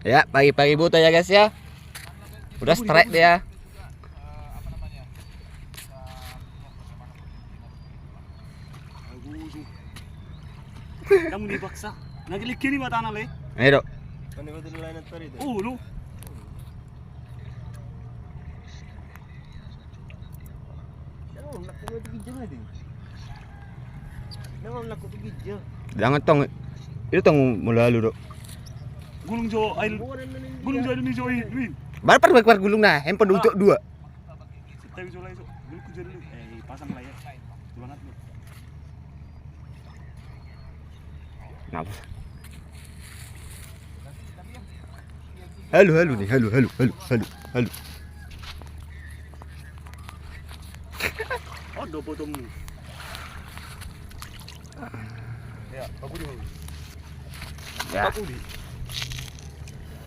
Ya, pagi-pagi buta ya guys ya. Udah strike dia. Kamu dipaksa. Naglikini mata na le. Ayo, Dok. Oh, lu. Jangan tong. Itu tong mulalu, Dok. Gulung jo ail. Gulung jo ni jo win. Berapa par gulung nah? Handphone untuk dua. Setawi jo lai jo. Gulung jo dulu. Pasang layar. Tulangat lu. Kenapa? Halo nih, halo. Oh, do potong. Ya, aku di. Ya. Aku di.